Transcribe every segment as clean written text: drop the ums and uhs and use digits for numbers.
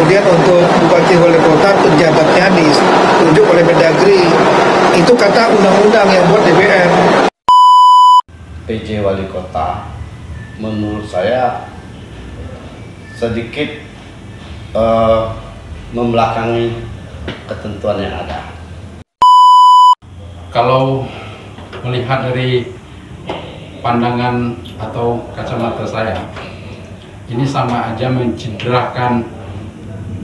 Kemudian untuk bupati wali kota penjabatnya ditunjuk oleh Mendagri. Itu kata undang-undang yang buat DPR. PJ wali kota menurut saya sedikit membelakangi ketentuan yang ada. Kalau melihat dari pandangan atau kacamata saya, ini sama aja mencidrakan,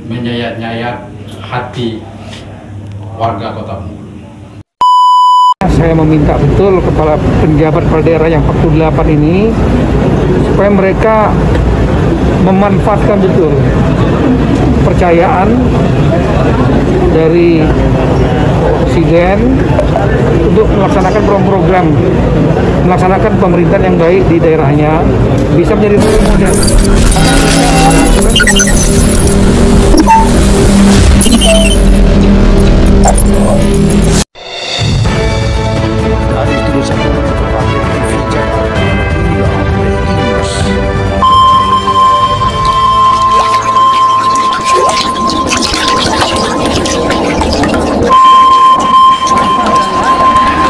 menyayat-nyayat hati warga Kota Bengkulu. Saya meminta betul kepala penjabat kepala daerah yang 48 ini supaya mereka memanfaatkan betul kepercayaan dari Presiden untuk melaksanakan program melaksanakan pemerintahan yang baik di daerahnya, bisa menjadi role model.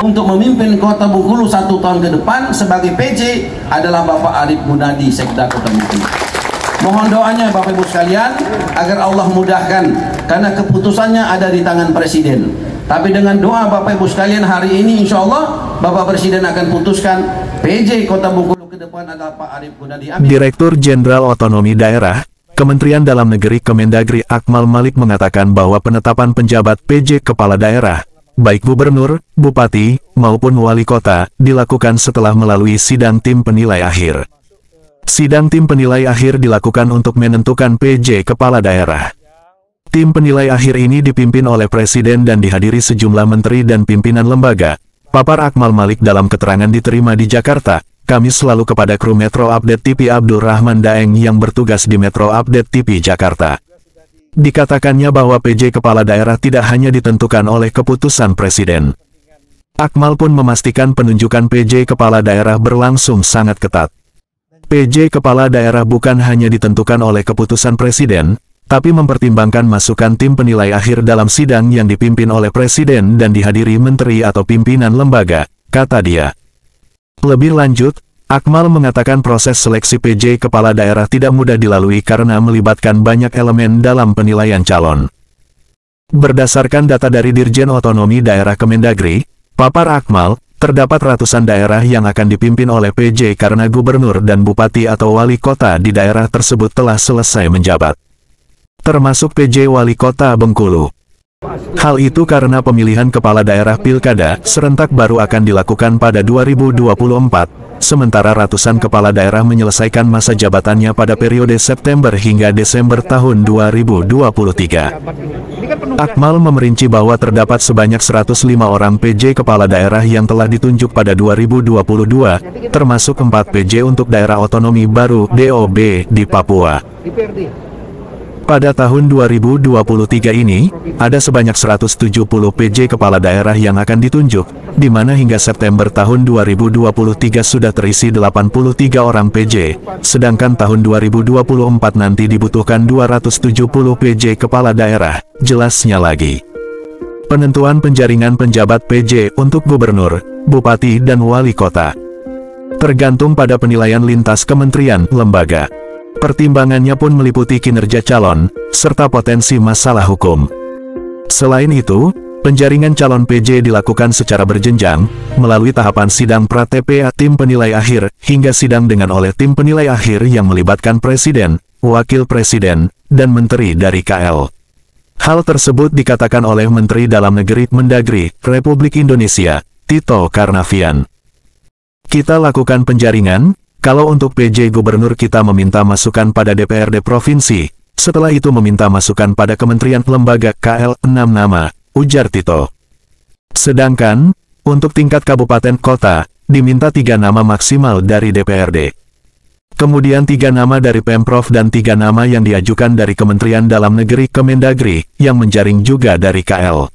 Untuk memimpin Kota Bengkulu 1 tahun ke depan sebagai PJ adalah Bapak Arif Gunadi, Sekda Kota Bengkulu. Mohon doanya Bapak Ibu sekalian agar Allah mudahkan, karena keputusannya ada di tangan Presiden. Tapi dengan doa Bapak Ibu sekalian hari ini insya Allah Bapak Presiden akan putuskan PJ Kota Bengkulu ke depan adalah Pak Arif Gunadi. Amin. Direktur Jenderal Otonomi Daerah Kementerian Dalam Negeri Kemendagri Akmal Malik mengatakan bahwa penetapan penjabat PJ Kepala Daerah baik gubernur, bupati, maupun wali kota, dilakukan setelah melalui sidang tim penilai akhir. Sidang tim penilai akhir dilakukan untuk menentukan PJ Kepala Daerah. Tim penilai akhir ini dipimpin oleh Presiden dan dihadiri sejumlah menteri dan pimpinan lembaga. Papar Akmal Malik dalam keterangan diterima di Jakarta, Kamis lalu kepada kru Metro Update TV Abdul Rahman Daeng yang bertugas di Metro Update TV Jakarta. Dikatakannya bahwa PJ Kepala Daerah tidak hanya ditentukan oleh keputusan Presiden. Akmal pun memastikan penunjukan PJ Kepala Daerah berlangsung sangat ketat. PJ Kepala Daerah bukan hanya ditentukan oleh keputusan Presiden, tapi mempertimbangkan masukan tim penilai akhir dalam sidang yang dipimpin oleh Presiden dan dihadiri menteri atau pimpinan lembaga, kata dia. Lebih lanjut, Akmal mengatakan proses seleksi PJ Kepala Daerah tidak mudah dilalui karena melibatkan banyak elemen dalam penilaian calon. Berdasarkan data dari Dirjen Otonomi Daerah Kemendagri, papar Akmal, terdapat ratusan daerah yang akan dipimpin oleh PJ karena gubernur dan bupati atau wali kota di daerah tersebut telah selesai menjabat. Termasuk PJ Wali Kota Bengkulu. Hal itu karena pemilihan kepala daerah pilkada serentak baru akan dilakukan pada 2024, sementara ratusan kepala daerah menyelesaikan masa jabatannya pada periode September hingga Desember tahun 2023. Akmal memerinci bahwa terdapat sebanyak 105 orang PJ kepala daerah yang telah ditunjuk pada 2022, termasuk 4 PJ untuk daerah otonomi baru (DOB) di Papua. Pada tahun 2023 ini, ada sebanyak 170 PJ kepala daerah yang akan ditunjuk, di mana hingga September tahun 2023 sudah terisi 83 orang PJ, sedangkan tahun 2024 nanti dibutuhkan 270 PJ kepala daerah, jelasnya lagi. Penentuan penjaringan penjabat PJ untuk gubernur, bupati dan wali kota tergantung pada penilaian lintas kementerian, lembaga. Pertimbangannya pun meliputi kinerja calon, serta potensi masalah hukum. Selain itu, penjaringan calon PJ dilakukan secara berjenjang, melalui tahapan sidang pra-TPA tim penilai akhir, hingga sidang dengan oleh tim penilai akhir yang melibatkan Presiden, Wakil Presiden, dan Menteri dari KL. Hal tersebut dikatakan oleh Menteri Dalam Negeri Mendagri, Republik Indonesia, Tito Karnavian. Kita lakukan penjaringan. Kalau untuk PJ Gubernur kita meminta masukan pada DPRD Provinsi, setelah itu meminta masukan pada Kementerian Lembaga KL 6 nama, ujar Tito. Sedangkan, untuk tingkat kabupaten kota, diminta 3 nama maksimal dari DPRD. Kemudian 3 nama dari Pemprov dan 3 nama yang diajukan dari Kementerian Dalam Negeri Kemendagri, yang menjaring juga dari KL.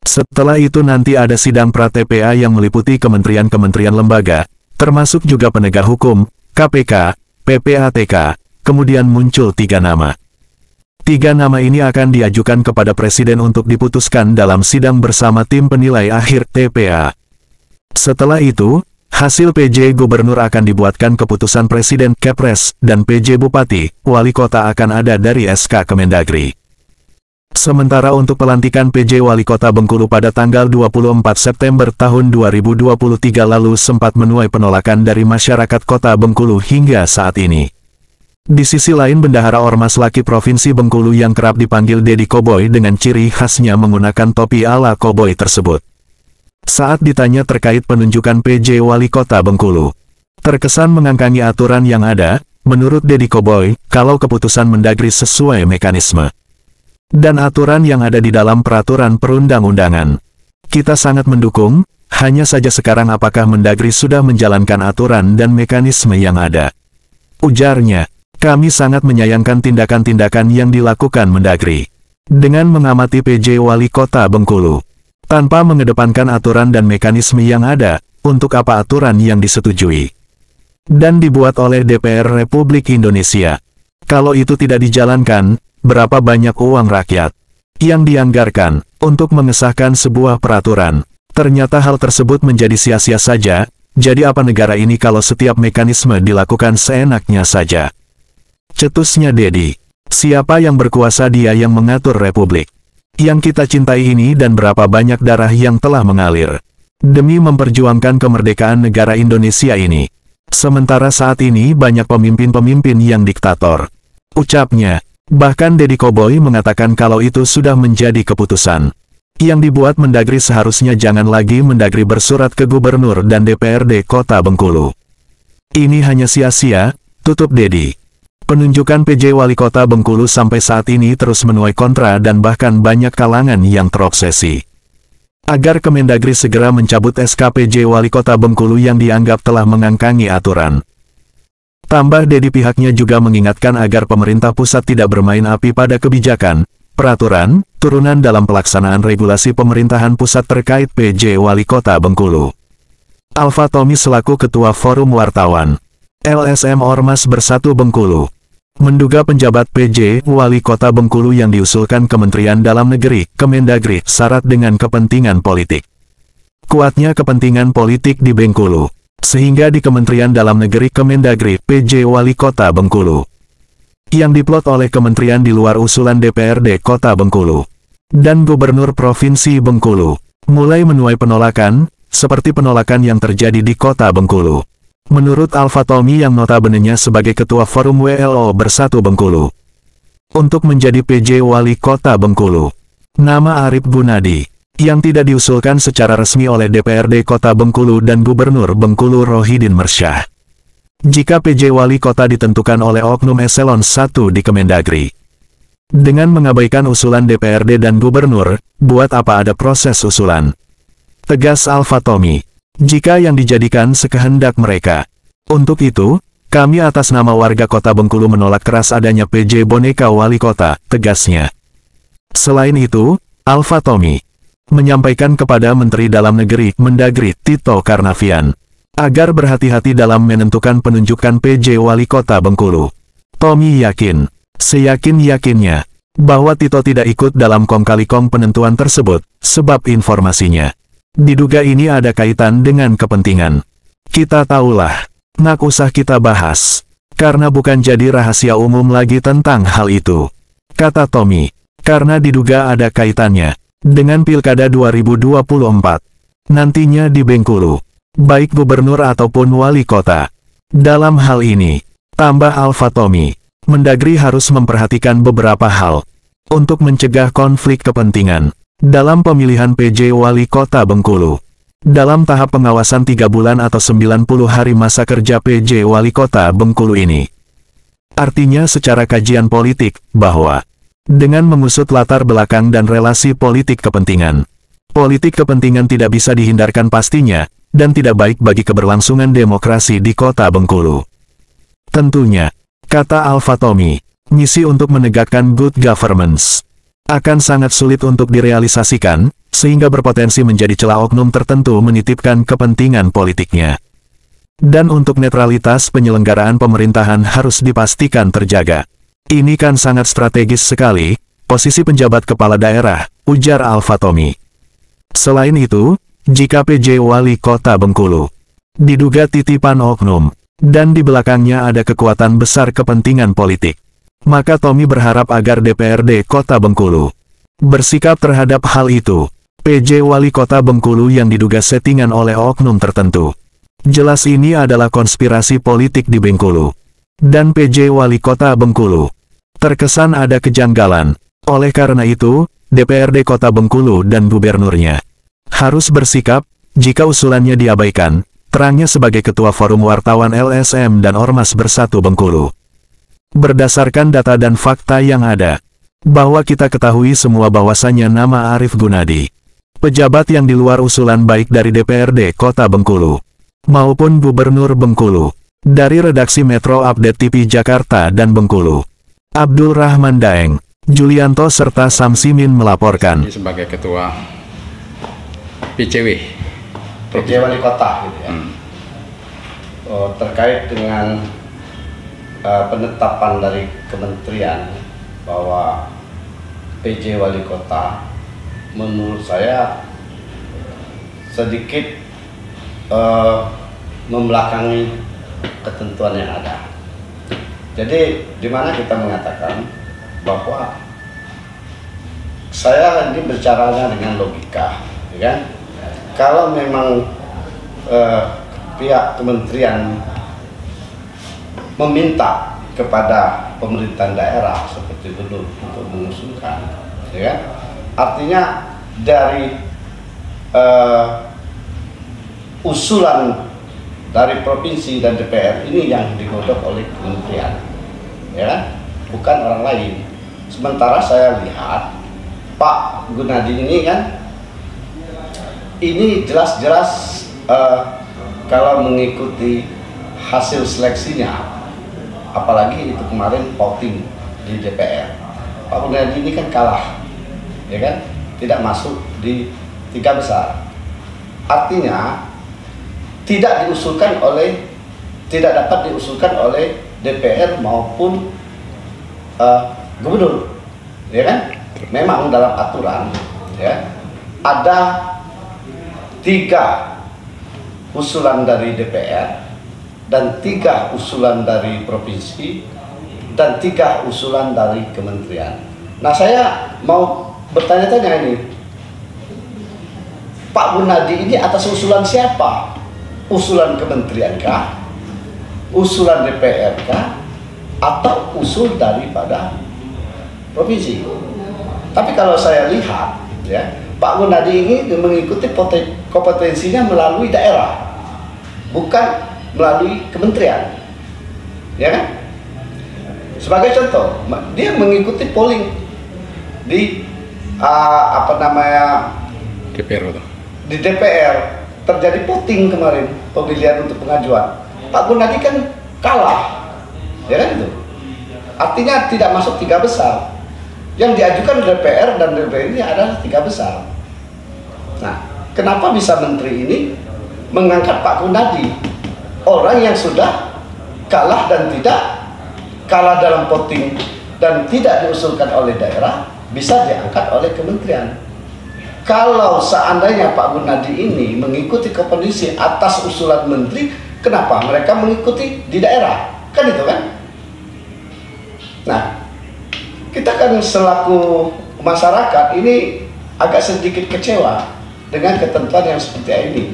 Setelah itu nanti ada sidang pra-TPA yang meliputi kementerian-kementerian lembaga, termasuk juga penegak hukum, KPK, PPATK, kemudian muncul 3 nama. Tiga nama ini akan diajukan kepada Presiden untuk diputuskan dalam sidang bersama tim penilai akhir TPA. Setelah itu, hasil PJ Gubernur akan dibuatkan keputusan Presiden Kepres, dan PJ Bupati, Wali Kota akan ada dari SK Kemendagri. Sementara untuk pelantikan PJ Wali Kota Bengkulu pada tanggal 24 September tahun 2023 lalu sempat menuai penolakan dari masyarakat Kota Bengkulu hingga saat ini. Di sisi lain Bendahara Ormas Laki Provinsi Bengkulu yang kerap dipanggil Dedi Koboy dengan ciri khasnya menggunakan topi ala koboy tersebut. Saat ditanya terkait penunjukan PJ Wali Kota Bengkulu, terkesan mengangkangi aturan yang ada. Menurut Dedi Koboy, kalau keputusan Mendagri sesuai mekanisme dan aturan yang ada di dalam peraturan perundang-undangan, kita sangat mendukung. Hanya saja sekarang apakah Mendagri sudah menjalankan aturan dan mekanisme yang ada? Ujarnya. Kami sangat menyayangkan tindakan-tindakan yang dilakukan Mendagri dengan mengamati PJ Wali Kota Bengkulu tanpa mengedepankan aturan dan mekanisme yang ada. Untuk apa aturan yang disetujui dan dibuat oleh DPR Republik Indonesia? Kalau itu tidak dijalankan, berapa banyak uang rakyat yang dianggarkan untuk mengesahkan sebuah peraturan? Ternyata hal tersebut menjadi sia-sia saja. Jadi apa negara ini kalau setiap mekanisme dilakukan seenaknya saja? Cetusnya Dedi. Siapa yang berkuasa, dia yang mengatur republik yang kita cintai ini, dan berapa banyak darah yang telah mengalir demi memperjuangkan kemerdekaan negara Indonesia ini. Sementara saat ini banyak pemimpin-pemimpin yang diktator, ucapnya. Bahkan Dedi Koboy mengatakan kalau itu sudah menjadi keputusan yang dibuat Mendagri, seharusnya jangan lagi Mendagri bersurat ke Gubernur dan DPRD Kota Bengkulu. Ini hanya sia-sia, tutup Dedi. Penunjukan PJ Wali Kota Bengkulu sampai saat ini terus menuai kontra dan bahkan banyak kalangan yang terobsesi agar Kemendagri segera mencabut SK PJ Wali Kota Bengkulu yang dianggap telah mengangkangi aturan. Tambah Dedi, pihaknya juga mengingatkan agar pemerintah pusat tidak bermain api pada kebijakan, peraturan, turunan dalam pelaksanaan regulasi pemerintahan pusat terkait PJ Wali Kota Bengkulu. Alfa Tommy selaku Ketua Forum Wartawan LSM Ormas Bersatu Bengkulu menduga penjabat PJ Wali Kota Bengkulu yang diusulkan Kementerian Dalam Negeri, Kemendagri, syarat dengan kepentingan politik. Kuatnya kepentingan politik di Bengkulu, sehingga di Kementerian Dalam Negeri Kemendagri, PJ Wali Kota Bengkulu yang diplot oleh kementerian di luar usulan DPRD Kota Bengkulu dan Gubernur Provinsi Bengkulu, mulai menuai penolakan, seperti penolakan yang terjadi di Kota Bengkulu. Menurut Alfa Tommy yang notabenenya sebagai Ketua Forum WLO Bersatu Bengkulu, untuk menjadi PJ Wali Kota Bengkulu, nama Arif Gunadi, yang tidak diusulkan secara resmi oleh DPRD Kota Bengkulu dan Gubernur Bengkulu Rohidin Mersyah. Jika PJ Wali Kota ditentukan oleh Oknum Eselon 1 di Kemendagri, dengan mengabaikan usulan DPRD dan Gubernur, buat apa ada proses usulan? Tegas Alfa Tommy. Jika yang dijadikan sekehendak mereka. Untuk itu, kami atas nama warga Kota Bengkulu menolak keras adanya PJ Boneka Wali Kota, tegasnya. Selain itu, Alfa Tommy menyampaikan kepada Menteri Dalam Negeri, Mendagri, Tito Karnavian, agar berhati-hati dalam menentukan penunjukan PJ Wali Kota Bengkulu. Tommy yakin, seyakin-yakinnya, bahwa Tito tidak ikut dalam kong kali kong penentuan tersebut, sebab informasinya diduga ini ada kaitan dengan kepentingan. Kita tahulah, nak usah kita bahas, karena bukan jadi rahasia umum lagi tentang hal itu, kata Tommy, karena diduga ada kaitannya dengan Pilkada 2024 nantinya di Bengkulu, baik gubernur ataupun wali kota. Dalam hal ini, tambah Alfa Tommy, Mendagri harus memperhatikan beberapa hal untuk mencegah konflik kepentingan dalam pemilihan PJ Wali Kota Bengkulu. Dalam tahap pengawasan 3 bulan atau 90 hari masa kerja PJ Wali Kota Bengkulu ini. Artinya secara kajian politik, bahwa dengan mengusut latar belakang dan relasi politik kepentingan tidak bisa dihindarkan pastinya, dan tidak baik bagi keberlangsungan demokrasi di Kota Bengkulu. Tentunya, kata Alfa Tommy, misi untuk menegakkan good governance akan sangat sulit untuk direalisasikan, sehingga berpotensi menjadi celah oknum tertentu menitipkan kepentingan politiknya. Dan untuk netralitas penyelenggaraan pemerintahan harus dipastikan terjaga. Ini kan sangat strategis sekali, posisi penjabat kepala daerah, ujar Al-Fathomi. Selain itu, jika PJ Wali Kota Bengkulu diduga titipan oknum, dan di belakangnya ada kekuatan besar kepentingan politik, maka Tommy berharap agar DPRD Kota Bengkulu bersikap terhadap hal itu. PJ Wali Kota Bengkulu yang diduga settingan oleh oknum tertentu. Jelas ini adalah konspirasi politik di Bengkulu. Dan PJ Wali Kota Bengkulu terkesan ada kejanggalan. Oleh karena itu, DPRD Kota Bengkulu dan gubernurnya harus bersikap, jika usulannya diabaikan, terangnya sebagai Ketua Forum Wartawan LSM dan Ormas Bersatu Bengkulu. Berdasarkan data dan fakta yang ada, bahwa kita ketahui semua bahwasannya nama Arief Gunadi, pejabat yang di luar usulan baik dari DPRD Kota Bengkulu, maupun Gubernur Bengkulu, dari redaksi Metro Update TV Jakarta dan Bengkulu, Abdul Rahman Daeng, Julianto serta Samsimin melaporkan. Ini sebagai ketua PCW, PJ Wali Kota gitu ya. Terkait dengan penetapan dari kementerian bahwa PJ Wali Kota menurut saya sedikit membelakangi ketentuan yang ada. Jadi di mana kita mengatakan bahwa saya ini bercaranya dengan logika, ya kan? Kalau memang pihak kementerian meminta kepada pemerintahan daerah seperti gubernur untuk mengusulkan, ya kan? Artinya dari usulan dari provinsi dan DPR ini yang digodok oleh kementerian, ya kan? Bukan orang lain. Sementara saya lihat Pak Gunadi ini kan, ini jelas-jelas kalau mengikuti hasil seleksinya, apalagi itu kemarin voting di DPR, Pak Gunadi ini kan kalah, ya kan, tidak masuk di 3 besar. Artinya tidak dapat diusulkan oleh DPR maupun gubernur, ya kan? Memang dalam aturan, ya, ada 3 usulan dari DPR dan 3 usulan dari provinsi dan 3 usulan dari kementerian. Nah, saya mau bertanya-tanya ini, Pak Gunadi ini atas usulan siapa? Usulan kementerian kah? Usulan DPR kah? Atau usul daripada provinsi? Tapi kalau saya lihat, ya, Pak Gunadi ini mengikuti kompetensinya melalui daerah, bukan melalui kementerian, ya kan? Sebagai contoh, dia mengikuti polling di DPR itu. Di DPR terjadi voting kemarin, pemilihan untuk pengajuan. Pak Gunadi kan kalah, ya kan itu. Artinya tidak masuk 3 besar. Yang diajukan DPR dan DPR ini adalah 3 besar. Nah, kenapa bisa menteri ini mengangkat Pak Gunadi, orang yang sudah kalah dan tidak kalah dalam voting dan tidak diusulkan oleh daerah, bisa diangkat oleh kementerian. Kalau seandainya Pak Gunadi ini mengikuti kompetensi atas usulan menteri, kenapa mereka mengikuti di daerah? Kan itu kan? Nah, kita kan selaku masyarakat ini agak sedikit kecewa dengan ketentuan yang seperti ini.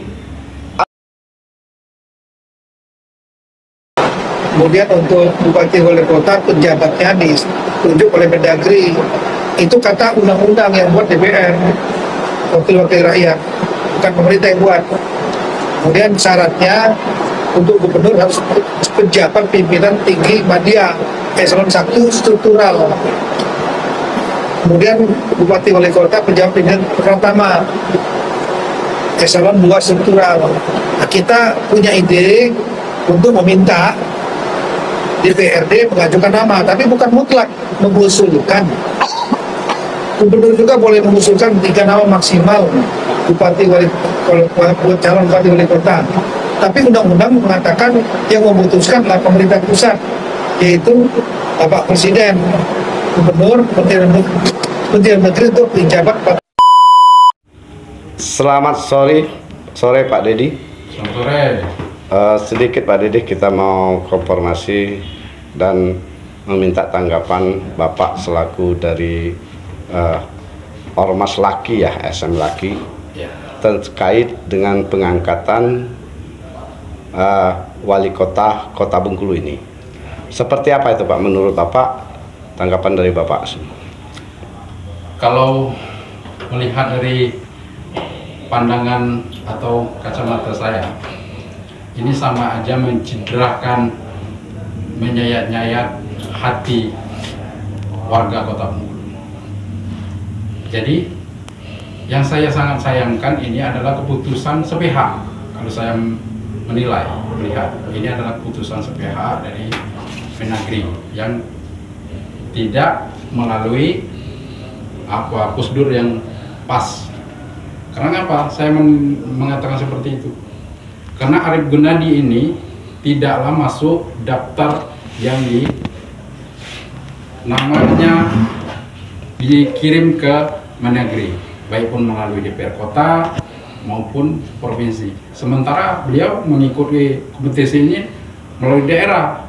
Kemudian untuk bupati wali kota penjabatnya ditunjuk oleh Mendagri, itu kata undang-undang yang buat DPR, wakil-wakil rakyat, bukan pemerintah yang buat. Kemudian syaratnya untuk gubernur harus pejabat pimpinan tinggi media eselon 1 struktural. Kemudian bupati wali kota pejabat pimpinan pertama eselon 2 struktural. Nah, kita punya ide untuk meminta DPRD mengajukan nama, tapi bukan mutlak mengusulkan. Gubernur juga boleh mengusulkan 3 nama maksimal bupati wali calon bupati wali kota. Tapi undang-undang mengatakan yang memutuskan adalah pemerintah pusat, yaitu Bapak Presiden, Gubernur, Menteri untuk penjabat. Selamat sore Pak Dedi. Selamat sore. Sedikit Pak Dedi, kita mau konfirmasi dan meminta tanggapan Bapak selaku dari Ormas Laki ya, SM Laki, Ya. terkait dengan pengangkatan Wali Kota Kota Bengkulu ini. Seperti apa itu Pak menurut Bapak, tanggapan dari Bapak? Kalau melihat dari pandangan atau kacamata saya, ini sama aja mencidrakan, menyayat-nyayat hati warga Kota Bengkulu. Jadi yang saya sangat sayangkan ini adalah keputusan sepihak. Kalau saya menilai, melihat ini adalah keputusan sepihak dari Mendagri yang tidak melalui prosedur yang pas. Karena apa? Saya mengatakan seperti itu. Karena Arief Gunadi ini tidaklah masuk daftar yang namanya dikirim ke Mendagri, baik pun melalui DPR kota maupun provinsi. Sementara beliau mengikuti kompetisi ini melalui daerah,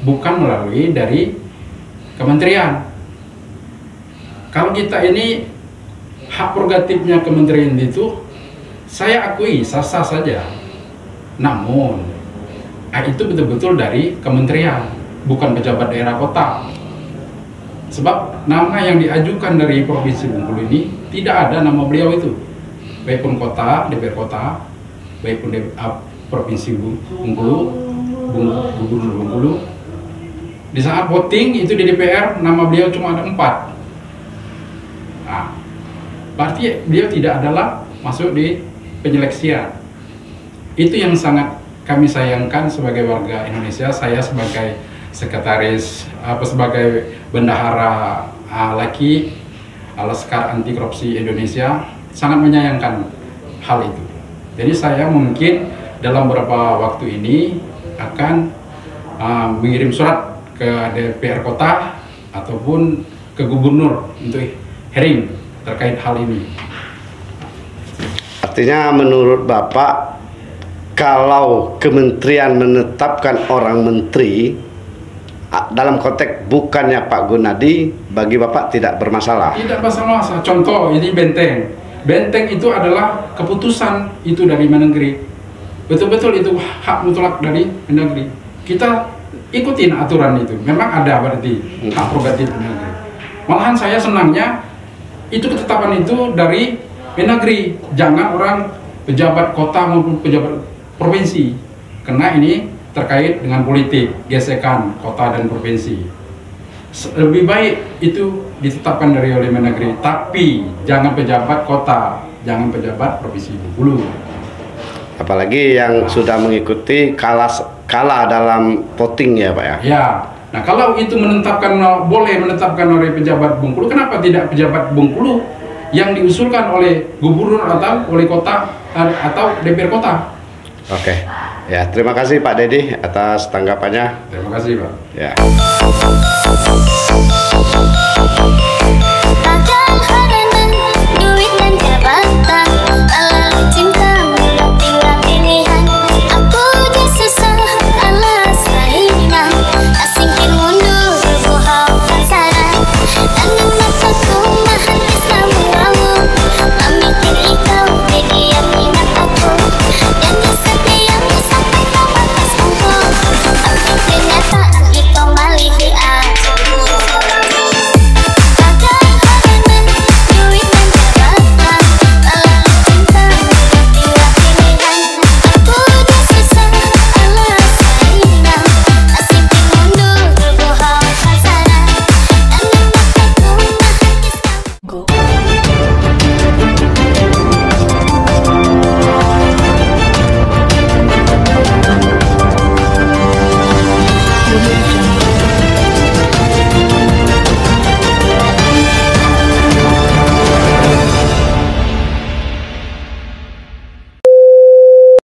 bukan melalui dari kementerian. Kalau kita ini hak prerogatifnya kementerian itu, saya akui sah-sah saja. Namun itu betul-betul dari kementerian, bukan pejabat daerah kota. Sebab nama yang diajukan dari Provinsi Bengkulu ini tidak ada nama beliau itu, baik pun kota, DPR kota, baik pun Provinsi Bengkulu, Gubernur Bengkulu. Di saat voting itu di DPR nama beliau cuma ada 4. Nah, berarti beliau tidak adalah masuk di penyeleksian. Itu yang sangat kami sayangkan sebagai warga Indonesia. Saya sebagai sekretaris sebagai bendahara Laki Laskar Anti Korupsi Indonesia sangat menyayangkan hal itu. Jadi saya mungkin dalam beberapa waktu ini akan mengirim surat ke DPR kota ataupun ke gubernur untuk hearing terkait hal ini. Artinya menurut Bapak, kalau kementerian menetapkan orang menteri dalam konteks bukannya Pak Gunadi, bagi Bapak tidak bermasalah? Tidak masalah. Contoh ini Benteng. Benteng itu adalah keputusan itu dari Mendagri. Betul-betul itu hak mutlak dari Mendagri. Kita ikutin aturan itu. Memang ada berarti hak prerogatif Mendagri. Malahan saya senangnya itu ketetapan itu dari Mendagri. Jangan orang pejabat kota maupun pejabat provinsi. Karena ini terkait dengan politik, gesekan kota dan provinsi. Lebih baik itu ditetapkan dari oleh Mendagri, tapi jangan pejabat kota, jangan pejabat provinsi Bengkulu. Apalagi yang sudah mengikuti kalah dalam voting ya Pak ya? Ya, nah kalau itu boleh menetapkan oleh pejabat Bengkulu, kenapa tidak pejabat Bengkulu yang diusulkan oleh gubernur atau wali kota atau DPR kota? Oke. Ya, terima kasih Pak Dedi atas tanggapannya. Terima kasih Pak. Ya.